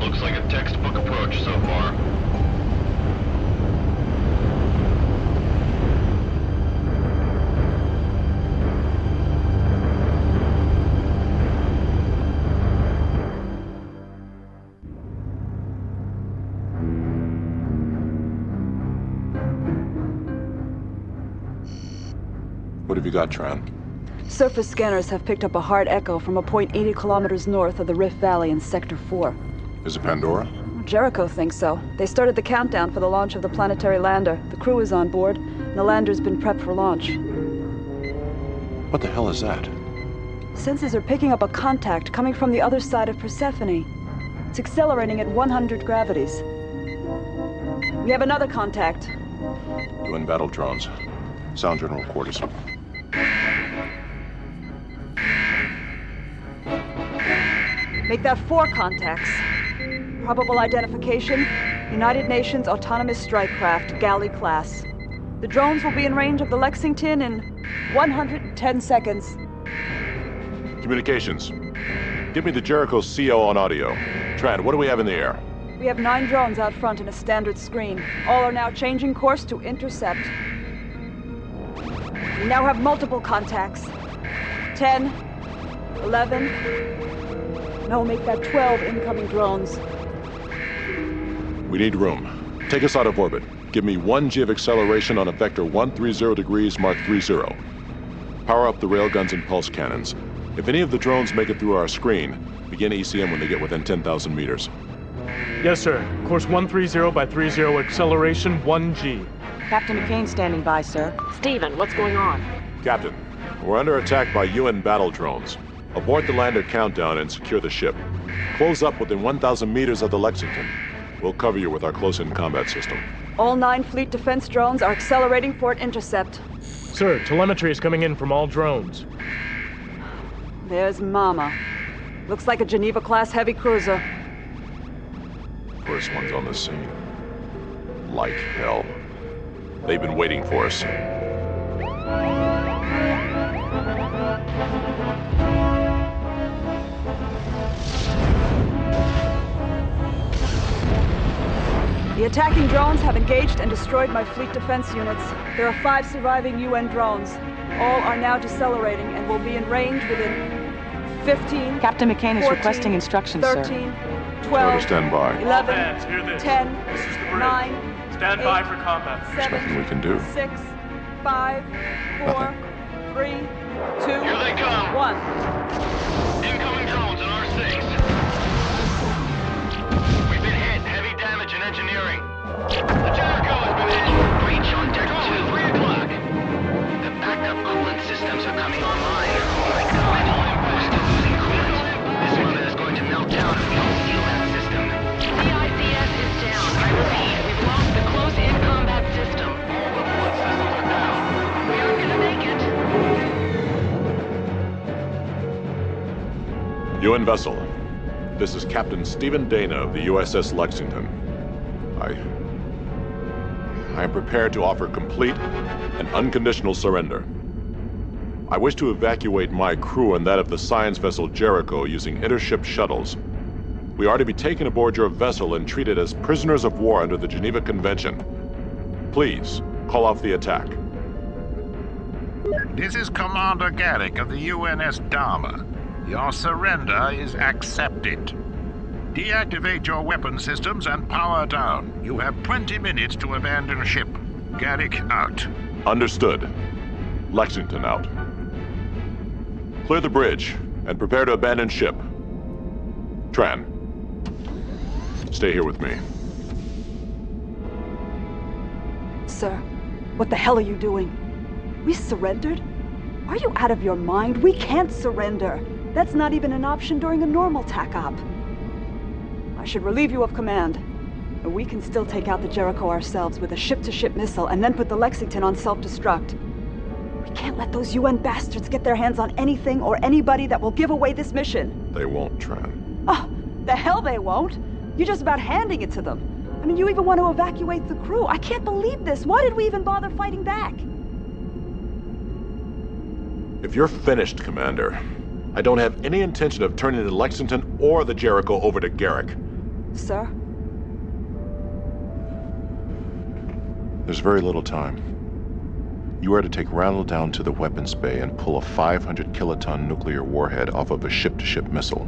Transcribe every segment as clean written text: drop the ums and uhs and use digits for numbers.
Looks like a textbook approach so far. What have you got, Tran? Surface scanners have picked up a hard echo from a point 80 kilometers north of the Rift Valley in Sector 4. Is it Pandora? Jericho thinks so. They started the countdown for the launch of the planetary lander. The crew is on board, and the lander's been prepped for launch. What the hell is that? Sensors are picking up a contact coming from the other side of Persephone. It's accelerating at 100 gravities. We have another contact. UN battle drones. Sound general quarters. Make that 4 contacts. Probable identification, United Nations Autonomous Strike Craft, Galley class. The drones will be in range of the Lexington in 110 seconds. Communications. Give me the Jericho CO on audio. Tran, what do we have in the air? We have 9 drones out front in a standard screen. All are now changing course to intercept. We now have multiple contacts. 10, 11... No, make that 12 incoming drones. We need room. Take us out of orbit. Give me 1 G of acceleration on a vector 130 degrees Mark 30. Power up the railguns and pulse cannons. If any of the drones make it through our screen, begin ECM when they get within 10,000 meters. Yes, sir. Course 130 by 30, acceleration 1G. Captain McCain standing by, sir. Stephen, what's going on? Captain, we're under attack by UN battle drones. Abort the lander countdown and secure the ship. Close up within 1,000 meters of the Lexington. We'll cover you with our close-in combat system. All 9 fleet defense drones are accelerating for an intercept. Sir, telemetry is coming in from all drones. There's Mama. Looks like a Geneva-class heavy cruiser. First one's on the scene. Like hell. They've been waiting for us. The attacking drones have engaged and destroyed my fleet defense units. There are 5 surviving UN drones. All are now decelerating and will be in range within 15, Captain McCain is 14, requesting instructions, 13, sir. 12, Stand by. 11, Combat, hear this. 10, This is the bridge. 9, Stand 8, by for combat. There's nothing we can do. 6, 5, 4, 3, 2, Here they come. 1. Incoming drones on R6. We've been hit. Heavy damage in engineering. The Jericho has been hit. Breach on deck 2. 3 o'clock. The backup coolant systems are coming online. Oh my God. We're still losing coolant. This mother is going to melt down if we don't seal that system. CICS is down. I repeat, we've lost the close-in combat system. All the coolant systems are down. We aren't gonna make it. UN vessel. This is Captain Stephen Dana of the USS Lexington. I am prepared to offer complete and unconditional surrender. I wish to evacuate my crew and that of the science vessel Jericho using intership shuttles. We are to be taken aboard your vessel and treated as prisoners of war under the Geneva Convention. Please, call off the attack. This is Commander Garrick of the UNS Dharma. Your surrender is accepted. Deactivate your weapon systems and power down. You have 20 minutes to abandon ship. Garrick out. Understood. Lexington out. Clear the bridge and prepare to abandon ship. Tran, stay here with me. Sir, what the hell are you doing? We surrendered? Are you out of your mind? We can't surrender. That's not even an option during a normal TAC-op. I should relieve you of command. And we can still take out the Jericho ourselves with a ship-to-ship missile and then put the Lexington on self-destruct. We can't let those UN bastards get their hands on anything or anybody that will give away this mission. They won't, Tran. Oh, the hell they won't. You're just about handing it to them. I mean, you even want to evacuate the crew. I can't believe this. Why did we even bother fighting back? If you're finished, Commander, I don't have any intention of turning the Lexington or the Jericho over to Garrick. Sir? There's very little time. You are to take Randall down to the weapons bay and pull a 500-kiloton nuclear warhead off of a ship-to-ship missile.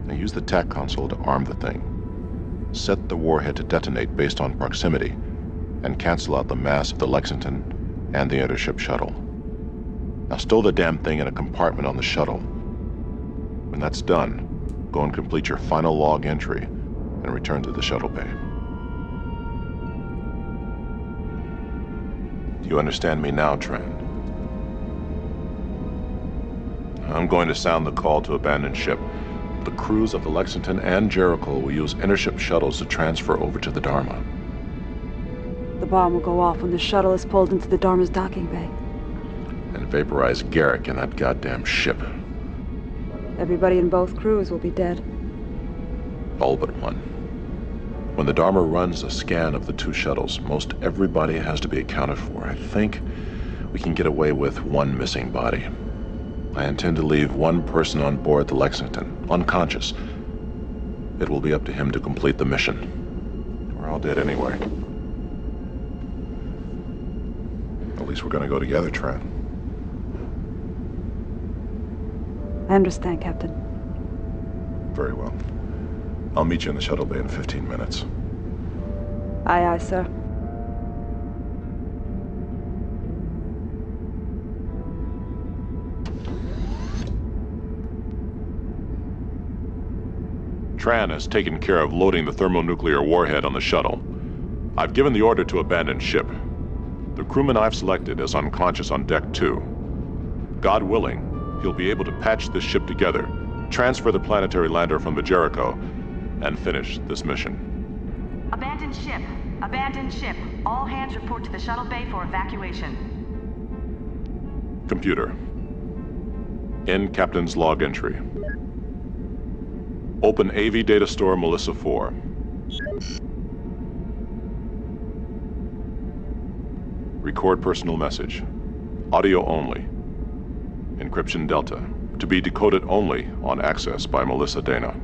Now use the TAC console to arm the thing. Set the warhead to detonate based on proximity, and cancel out the mass of the Lexington and the intership shuttle. Now stow the damn thing in a compartment on the shuttle. When that's done, go and complete your final log entry and return to the shuttle bay. Do you understand me now, Tran? I'm going to sound the call to abandon ship. The crews of the Lexington and Jericho will use intership shuttles to transfer over to the Dharma. The bomb will go off when the shuttle is pulled into the Dharma's docking bay. And vaporize Garrick in that goddamn ship. Everybody in both crews will be dead. All but one. When the Dharma runs a scan of the two shuttles, most everybody has to be accounted for. I think we can get away with one missing body. I intend to leave one person on board the Lexington, unconscious. It will be up to him to complete the mission. We're all dead anyway. At least we're gonna go together, Tran. I understand, Captain. Very well. I'll meet you in the shuttle bay in 15 minutes. Aye, aye, sir. Tran has taken care of loading the thermonuclear warhead on the shuttle. I've given the order to abandon ship. The crewman I've selected is unconscious on Deck 2. God willing, he'll be able to patch this ship together, transfer the planetary lander from the Jericho, and finish this mission. Abandoned ship. Abandoned ship. All hands report to the shuttle bay for evacuation. Computer. In Captain's log entry. Open AV data store Melissa 4. Record personal message. Audio only. Encryption Delta. To be decoded only on access by Melissa Dana.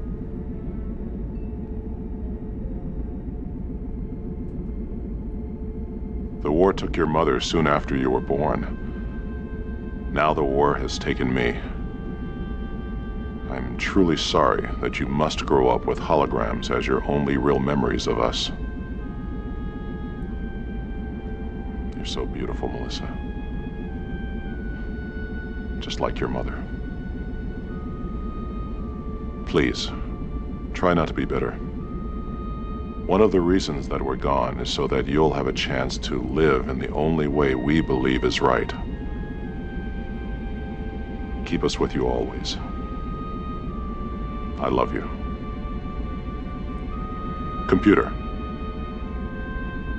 The war took your mother soon after you were born. Now the war has taken me. I'm truly sorry that you must grow up with holograms as your only real memories of us. You're so beautiful, Melissa. Just like your mother. Please, try not to be bitter. One of the reasons that we're gone is so that you'll have a chance to live in the only way we believe is right. Keep us with you always. I love you. Computer.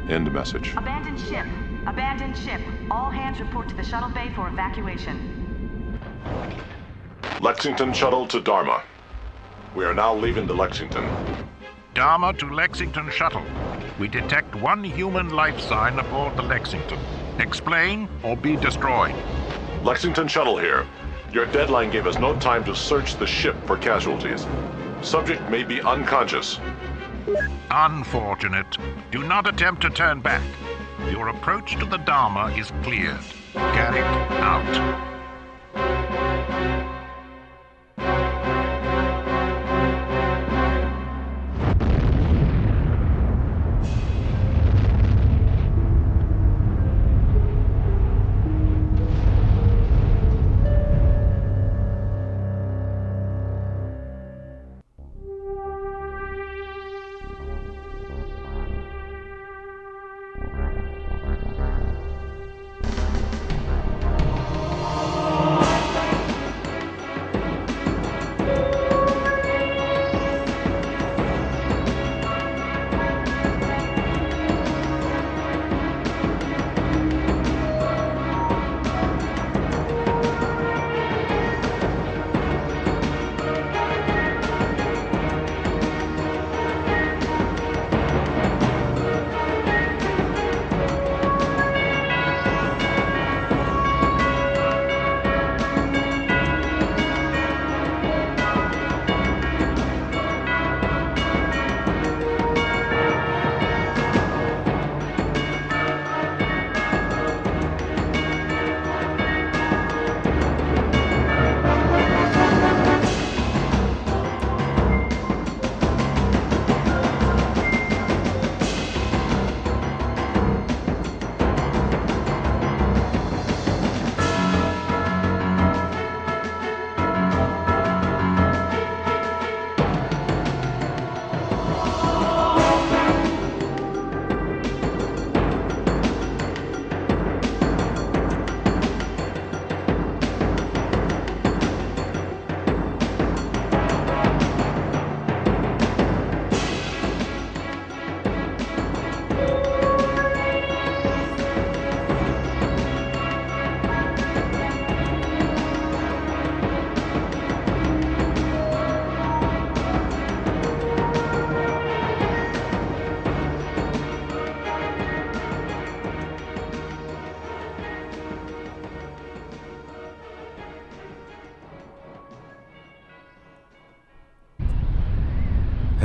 End message. Abandoned ship. Abandoned ship. All hands report to the shuttle bay for evacuation. Lexington shuttle to Dharma. We are now leaving the Lexington. Dharma to Lexington shuttle. We detect one human life sign aboard the Lexington. Explain or be destroyed. Lexington shuttle here. Your deadline gave us no time to search the ship for casualties. Subject may be unconscious. Unfortunate. Do not attempt to turn back. Your approach to the Dharma is cleared. Garrick out.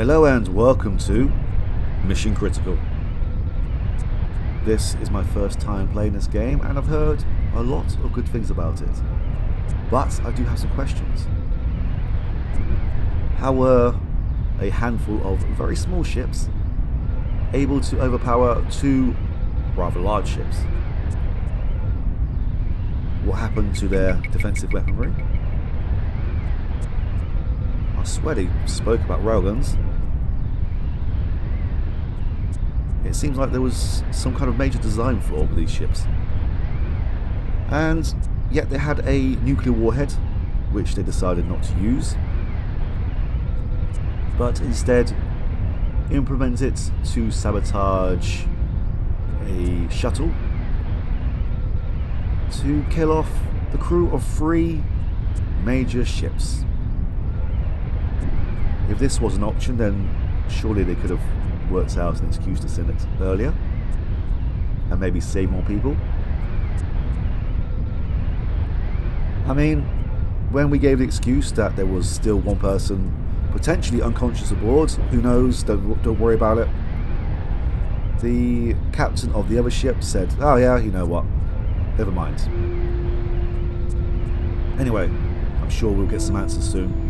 Hello and welcome to Mission Critical. This is my first time playing this game and I've heard a lot of good things about it. But I do have some questions. How were a handful of very small ships able to overpower two rather large ships? What happened to their defensive weaponry? I swear they spoke about railguns. It seems like there was some kind of major design flaw with these ships. And yet they had a nuclear warhead, which they decided not to use, but instead implement it to sabotage a shuttle to kill off the crew of 3 major ships. If this was an option, then surely they could have worked out an excuse to send it earlier and maybe save more people. I mean, when we gave the excuse that there was still one person potentially unconscious aboard, who knows, don't worry about it. The captain of the other ship said, oh yeah, you know what, never mind. Anyway, I'm sure we'll get some answers soon.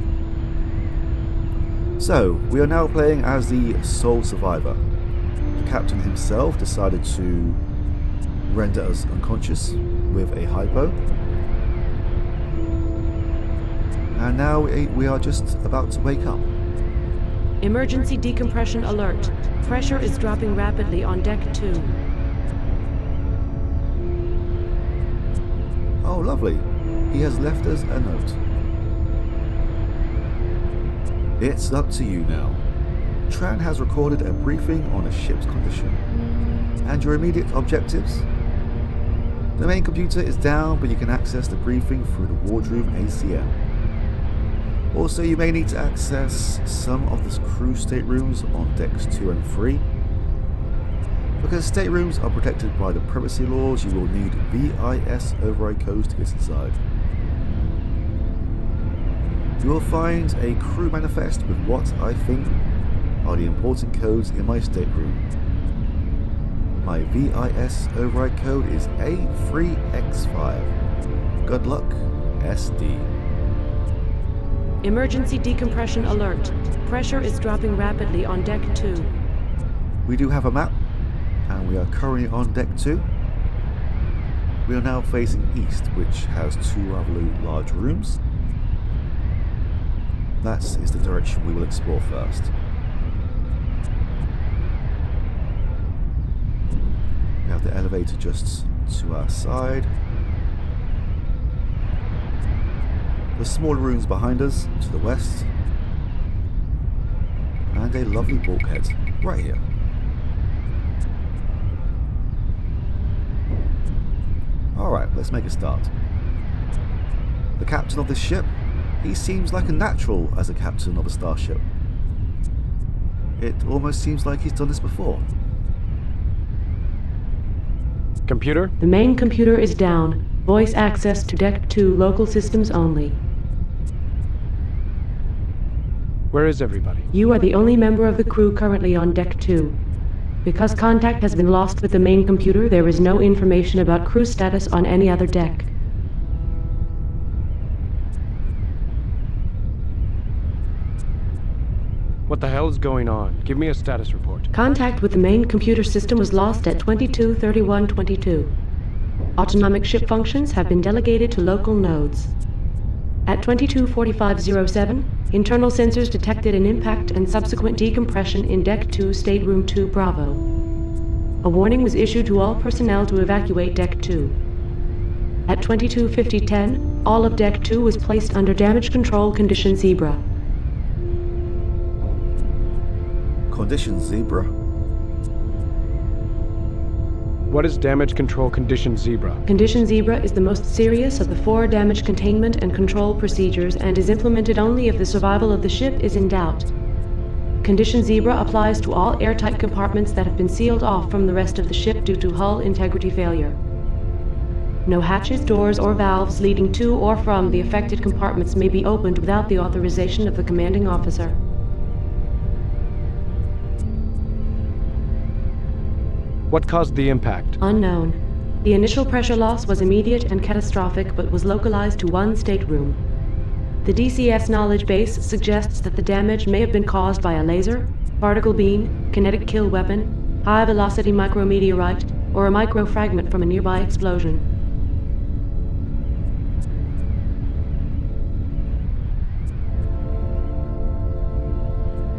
So, we are now playing as the sole survivor. The captain himself decided to render us unconscious with a hypo. And now we are just about to wake up. Emergency decompression alert. Pressure is dropping rapidly on deck 2. Oh, lovely. He has left us a note. It's up to you now. Tran has recorded a briefing on a ship's condition. And your immediate objectives? The main computer is down, but you can access the briefing through the wardroom ACM. Also, you may need to access some of the crew staterooms on decks 2 and 3. Because staterooms are protected by the privacy laws, you will need VIS override codes to get inside. You will find a crew manifest with what I think are the important codes in my stateroom. My VIS override code is A3X5. Good luck, SD. Emergency decompression alert. Pressure is dropping rapidly on deck 2. We do have a map, and we are currently on deck 2. We are now facing east, which has 2 rather large rooms. That is the direction we will explore first. We have the elevator just to our side. The smaller rooms behind us to the west. And a lovely bulkhead right here. Alright, let's make a start. The captain of this ship, he seems like a natural as a captain of a starship. It almost seems like he's done this before. Computer? The main computer is down. Voice access to deck 2 local systems only. Where is everybody? You are the only member of the crew currently on deck 2. Because contact has been lost with the main computer, there is no information about crew status on any other deck. What the hell is going on? Give me a status report. Contact with the main computer system was lost at 22:31:22. Autonomic ship functions have been delegated to local nodes. At 22:45:07, internal sensors detected an impact and subsequent decompression in Deck 2, Stateroom 2 Bravo. A warning was issued to all personnel to evacuate Deck 2. At 22:50:10, all of Deck 2 was placed under damage control condition Zebra. Condition Zebra? What is damage control condition Zebra? Condition Zebra is the most serious of the 4 damage containment and control procedures and is implemented only if the survival of the ship is in doubt. Condition Zebra applies to all airtight compartments that have been sealed off from the rest of the ship due to hull integrity failure. No hatches, doors, or valves leading to or from the affected compartments may be opened without the authorization of the commanding officer. What caused the impact? Unknown. The initial pressure loss was immediate and catastrophic, but was localized to one stateroom. The DCS knowledge base suggests that the damage may have been caused by a laser, particle beam, kinetic kill weapon, high-velocity micrometeorite, or a microfragment from a nearby explosion.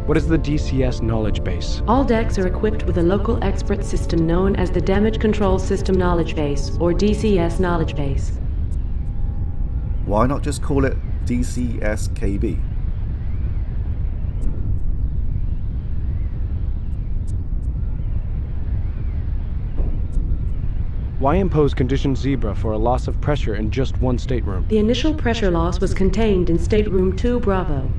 What is the DCS knowledge base? All decks are equipped with a local expert system known as the Damage Control System Knowledge Base, or DCS Knowledge Base. Why not just call it DCS-KB? Why impose Condition Zebra for a loss of pressure in just one stateroom? The initial pressure loss was contained in Stateroom 2 Bravo.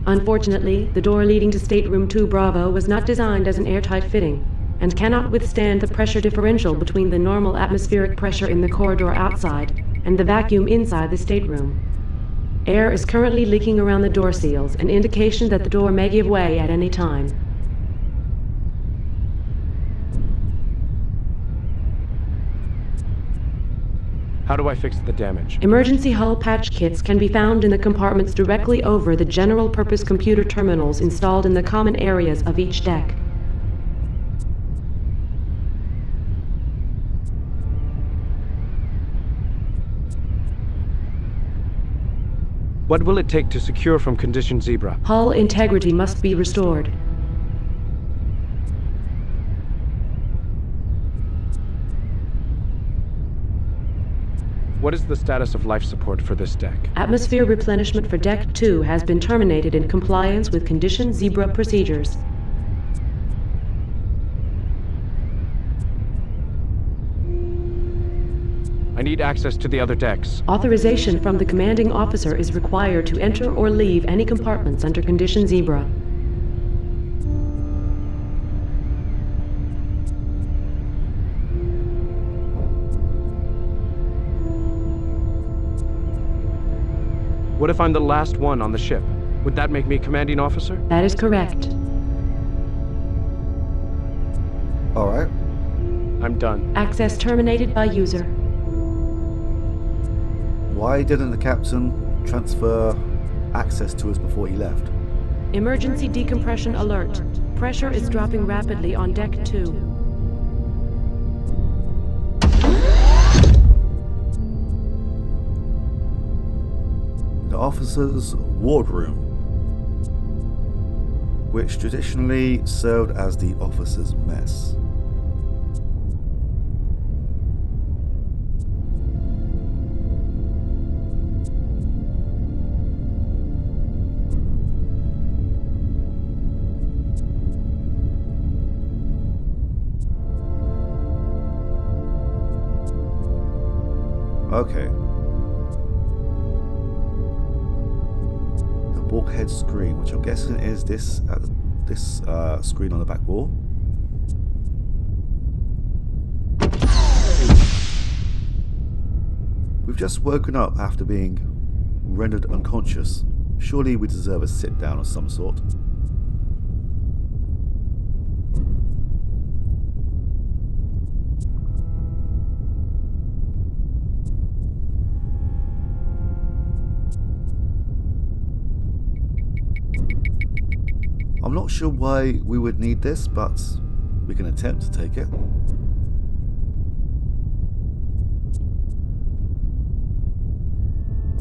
Unfortunately, the door leading to Stateroom 2 Bravo was not designed as an airtight fitting, and cannot withstand the pressure differential between the normal atmospheric pressure in the corridor outside and the vacuum inside the stateroom. Air is currently leaking around the door seals, an indication that the door may give way at any time. How do I fix the damage? Emergency hull patch kits can be found in the compartments directly over the general-purpose computer terminals installed in the common areas of each deck. What will it take to secure from Condition Zebra? Hull integrity must be restored. What is the status of life support for this deck? Atmosphere replenishment for Deck 2 has been terminated in compliance with Condition Zebra procedures. I need access to the other decks. Authorization from the commanding officer is required to enter or leave any compartments under Condition Zebra. What if I'm the last one on the ship? Would that make me commanding officer? That is correct. Alright. I'm done. Access terminated by user. Why didn't the captain transfer access to us before he left? Emergency decompression alert. Pressure is dropping rapidly on Deck 2. The officer's wardroom, which traditionally served as the officer's mess. Okay. The bulkhead screen, which I'm guessing is this screen on the back wall. We've just woken up after being rendered unconscious. Surely we deserve a sit down of some sort. I'm not sure why we would need this, but we can attempt to take it.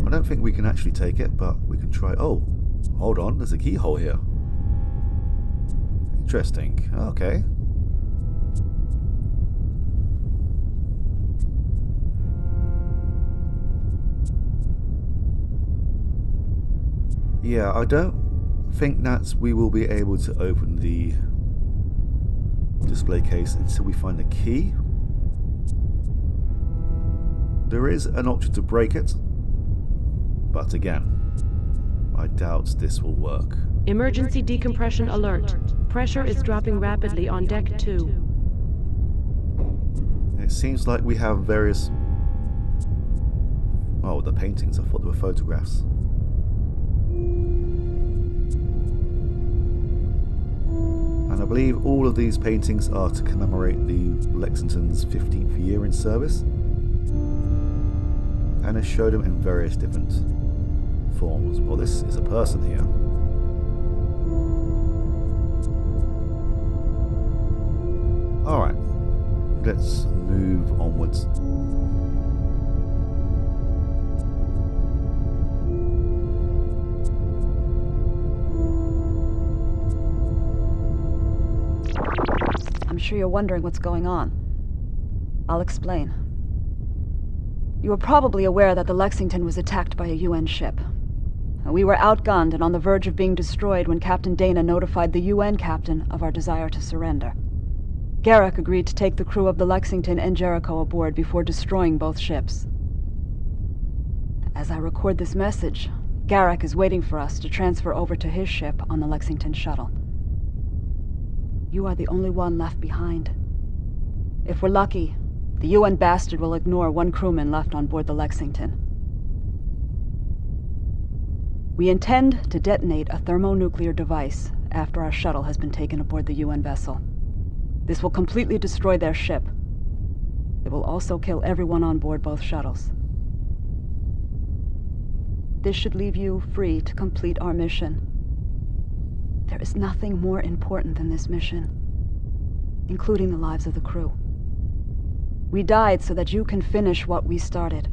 I don't think we can actually take it, but we can try. Oh, hold on, there's a keyhole here. Interesting. Okay. Yeah, I don't think that we will be able to open the display case until we find the key. There is an option to break it, but again, I doubt this will work. Emergency decompression alert. Pressure is dropping rapidly on Deck 2. It seems like we have various... Oh, the paintings. I thought they were photographs. And And I believe all of these paintings are to commemorate the Lexington's 15th year in service. And I showed them in various different forms. Well, this is a person here. Alright, let's move onwards. I'm sure you're wondering what's going on. I'll explain. You are probably aware that the Lexington was attacked by a UN ship. We were outgunned and on the verge of being destroyed when Captain Dana notified the UN captain of our desire to surrender. Garrick agreed to take the crew of the Lexington and Jericho aboard before destroying both ships. As I record this message, Garrick is waiting for us to transfer over to his ship on the Lexington shuttle. You are the only one left behind. If we're lucky, the UN bastard will ignore one crewman left on board the Lexington. We intend to detonate a thermonuclear device after our shuttle has been taken aboard the UN vessel. This will completely destroy their ship. It will also kill everyone on board both shuttles. This should leave you free to complete our mission. There is nothing more important than this mission, including the lives of the crew. We died so that you can finish what we started.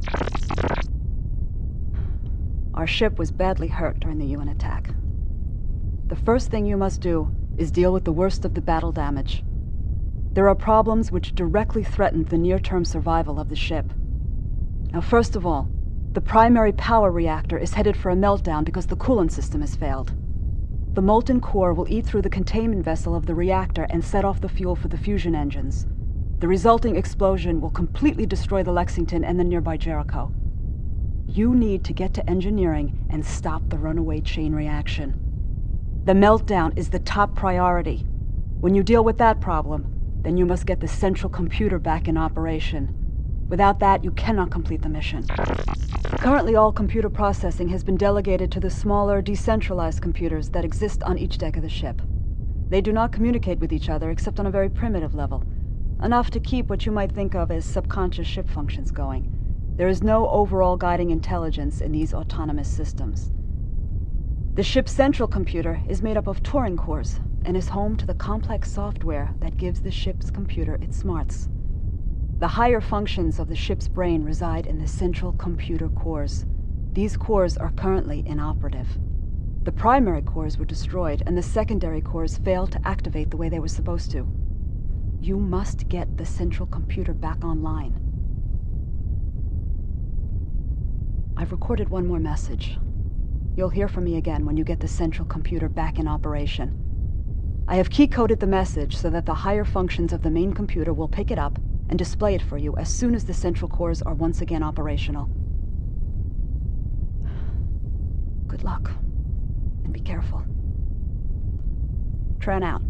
Our ship was badly hurt during the UN attack. The first thing you must do is deal with the worst of the battle damage. There are problems which directly threaten the near-term survival of the ship. Now, first of all, the primary power reactor is headed for a meltdown because the coolant system has failed. The molten core will eat through the containment vessel of the reactor and set off the fuel for the fusion engines. The resulting explosion will completely destroy the Lexington and the nearby Jericho. You need to get to engineering and stop the runaway chain reaction. The meltdown is the top priority. When you deal with that problem, then you must get the central computer back in operation. Without that, you cannot complete the mission. Currently, all computer processing has been delegated to the smaller, decentralized computers that exist on each deck of the ship. They do not communicate with each other except on a very primitive level, enough to keep what you might think of as subconscious ship functions going. There is no overall guiding intelligence in these autonomous systems. The ship's central computer is made up of Turing cores and is home to the complex software that gives the ship's computer its smarts. The higher functions of the ship's brain reside in the central computer cores. These cores are currently inoperative. The primary cores were destroyed, and the secondary cores failed to activate the way they were supposed to. You must get the central computer back online. I've recorded one more message. You'll hear from me again when you get the central computer back in operation. I have key-coded the message so that the higher functions of the main computer will pick it up and display it for you as soon as the central cores are once again operational. Good luck, and be careful. Tran out.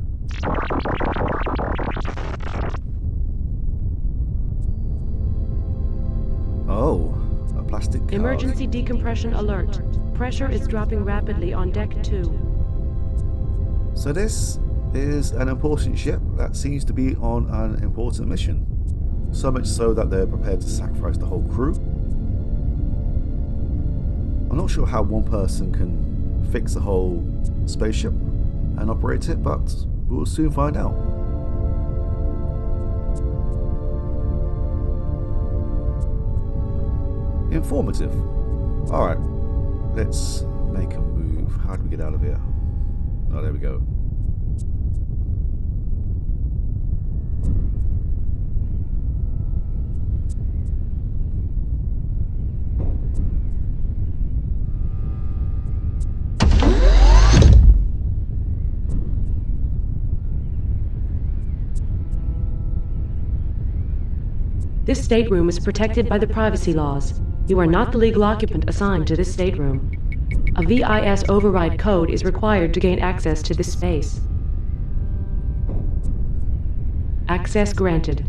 Oh, a plastic card. Emergency decompression alert. Pressure is dropping rapidly on Deck 2. So this is an important ship that seems to be on an important mission. So much so that they're prepared to sacrifice the whole crew. I'm not sure how one person can fix a whole spaceship and operate it, but we'll soon find out. Informative. Alright, let's make a move. How do we get out of here? Oh, there we go. This stateroom is protected by the privacy laws. You are not the legal occupant assigned to this stateroom. A VIS override code is required to gain access to this space. Access granted.